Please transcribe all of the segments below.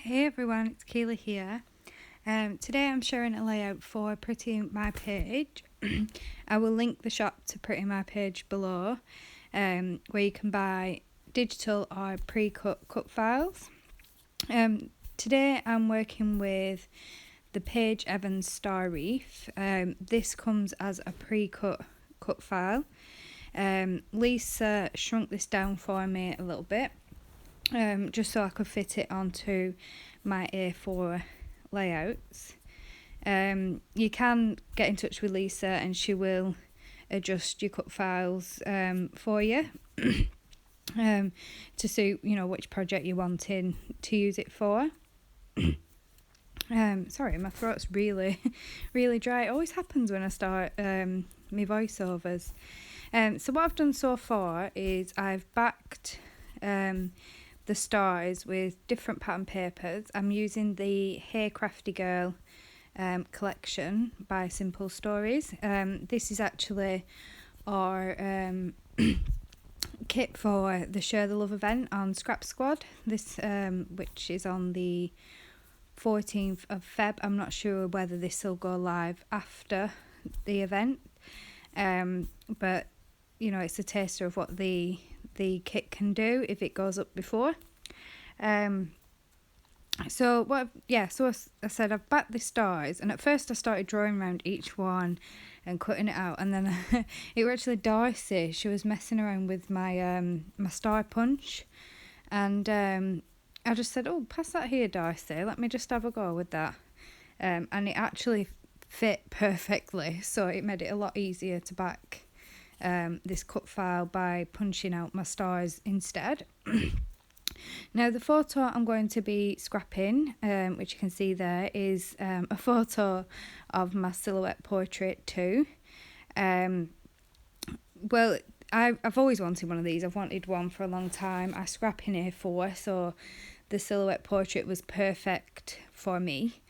Hey everyone, it's Keighley here. Today I'm sharing a layout for Pretty My Page. I will link the shop to Pretty My Page below, where you can buy digital or pre-cut cut files. Today I'm working with the Paige Evans Star Wreath. This comes as a pre-cut cut file. Lisa shrunk this down for me a little bit. Just so I could fit it onto my A4 layouts. You can get in touch with Lisa and she will adjust your cut files for you to suit which project you're wanting to use it for. Sorry, my throat's really dry. It always happens when I start my voiceovers. So what I've done so far is I've backed the stars with different pattern papers. I'm using the Hey Crafty Girl collection by Simple Stories. This is actually our kit for the Share the Love event on Scrap Squad. This which is on the 14th of Feb. I'm not sure whether this will go live after the event, but it's a taster of what the kit can do if it goes up before. So I said I've backed the stars, and at first I started drawing around each one and cutting it out, and then it was actually Darcy. She was messing around with my my star punch, and I just said, "Oh, pass that here, Darcy. Let me just have a go with that," and it actually fit perfectly. So it made it a lot easier to back this cut file by punching out my stars instead. Now the photo I'm going to be scrapping, which you can see there, is a photo of my silhouette portrait too. Well, I've always wanted one of these. I've wanted one for a long time. I scrap in A4, so the silhouette portrait was perfect for me.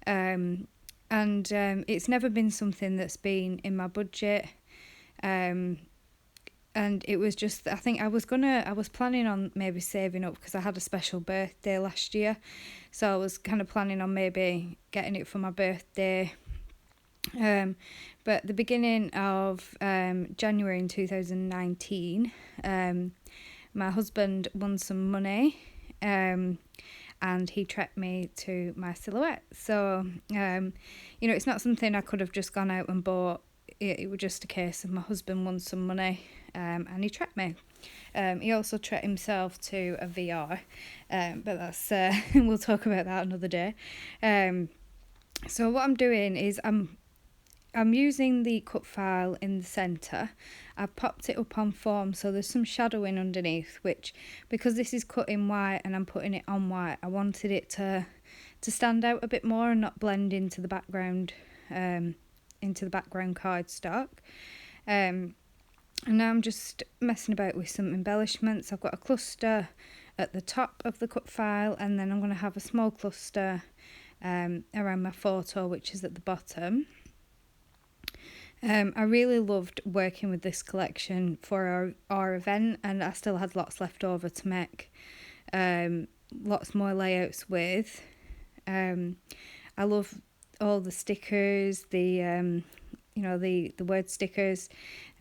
And it's never been something that's been in my budget. And it was just, I think I was planning on maybe saving up because I had a special birthday last year. So I was kind of planning on maybe getting it for my birthday. But the beginning of January in 2019, my husband won some money, and he treated me to my silhouette. So, it's not something I could have just gone out and bought. It was just a case of my husband won some money, and he treated me. He also treated himself to a VR, but that's we'll talk about that another day. So what I'm doing is I'm using the cut file in the centre. I've popped it up on form, so there's some shadowing underneath, which, because this is cut in white and I'm putting it on white, I wanted it to stand out a bit more and not blend into the background cardstock. And now I'm just messing about with some embellishments. I've got a cluster at the top of the cut file, and then I'm going to have a small cluster around my photo, which is at the bottom. I really loved working with this collection for our event, and I still had lots left over to make lots more layouts with. I love all the stickers, the word stickers,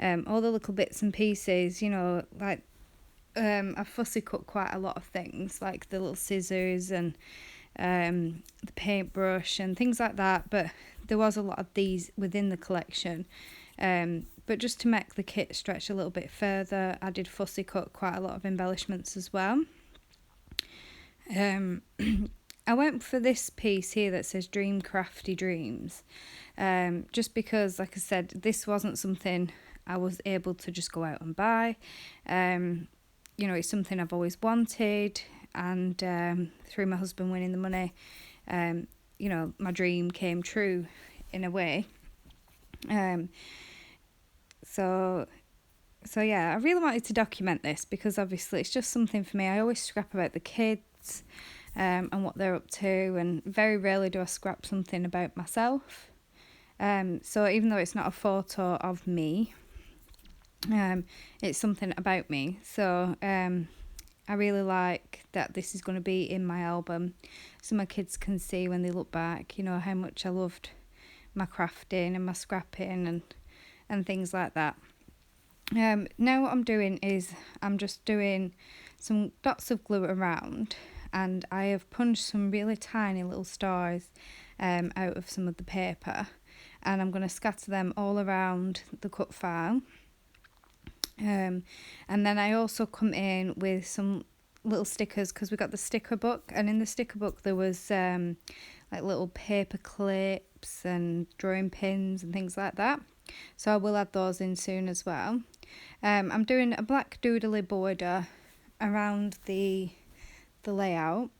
all the little bits and pieces, like I fussy cut quite a lot of things, like the little scissors and the paintbrush and things like that, but there was a lot of these within the collection. But just to make the kit stretch a little bit further, I did fussy cut quite a lot of embellishments as well. I went for this piece here that says Dream Crafty Dreams, just because, like I said, this wasn't something I was able to just go out and buy. It's something I've always wanted, and through my husband winning the money, my dream came true in a way. So yeah, I really wanted to document this because obviously it's just something for me. I always scrap about the kids and what they're up to, and very rarely do I scrap something about myself. So even though it's not a photo of me, it's something about me. So I really like that this is going to be in my album, so my kids can see when they look back, you know, how much I loved my crafting and my scrapping and things like that. Now what I'm doing is I'm just doing some dots of glue around, and I have punched some really tiny little stars out of some of the paper, and I'm going to scatter them all around the cut file. And then I also come in with some little stickers, because we got the sticker book, and in the sticker book there was like little paper clips and drawing pins and things like that, so I will add those in soon as well. I'm doing a black doodly border around the layout.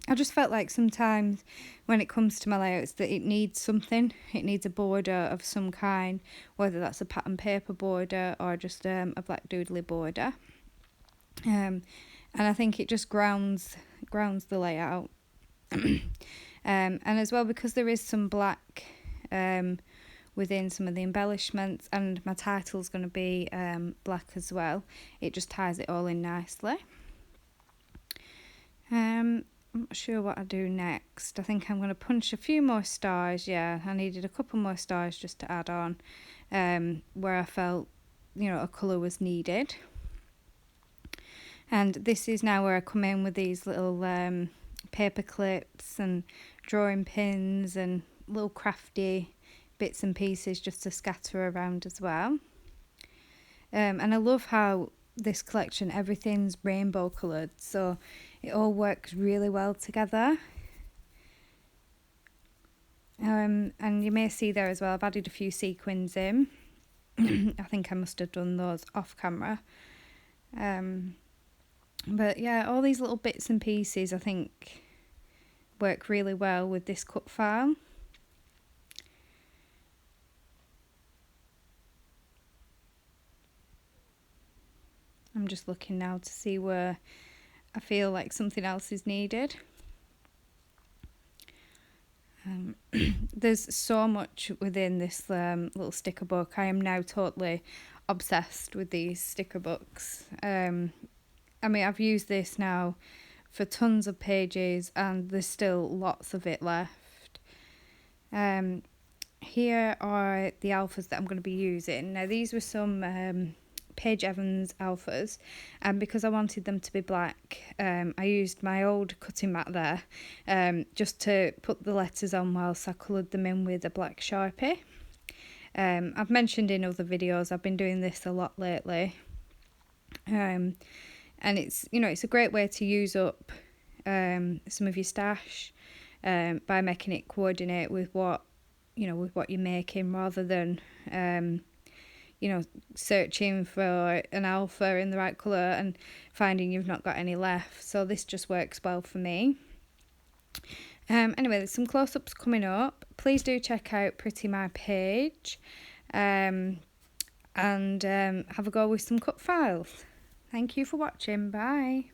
I just felt like sometimes when it comes to my layouts that it needs something. It needs a border of some kind, whether that's a pattern paper border or just a black doodly border. And I think it just grounds the layout. And as well, because there is some black within some of the embellishments, and my title's going to be black as well, it just ties it all in nicely. I'm not sure what I do next. I think I'm going to punch a few more stars. Yeah, I needed a couple more stars just to add on where I felt, you know, a colour was needed. And this is now where I come in with these little paper clips and drawing pins and little crafty bits and pieces just to scatter around as well. And I love how this collection, everything's rainbow coloured, so it all works really well together. And you may see there as well, I've added a few sequins in. I think I must have done those off camera. But yeah, all these little bits and pieces I think work really well with this cut file. I'm just looking now to see where I feel like something else is needed. There's so much within this little sticker book. I am now totally obsessed with these sticker books. I mean, I've used this now for tons of pages, and there's still lots of it left. Here are the alphas that I'm going to be using. Now, these were some Paige Evans alphas, and because I wanted them to be black, I used my old cutting mat there just to put the letters on whilst I coloured them in with a black Sharpie. I've mentioned in other videos I've been doing this a lot lately, and it's, you know, it's a great way to use up some of your stash by making it coordinate with what, you know, with what you're making, rather than you know, searching for an alpha in the right colour and finding you've not got any left. So this just works well for me. Anyway, there's some close-ups coming up. Please do check out Pretty My Paige, and have a go with some cut files. Thank you for watching. Bye.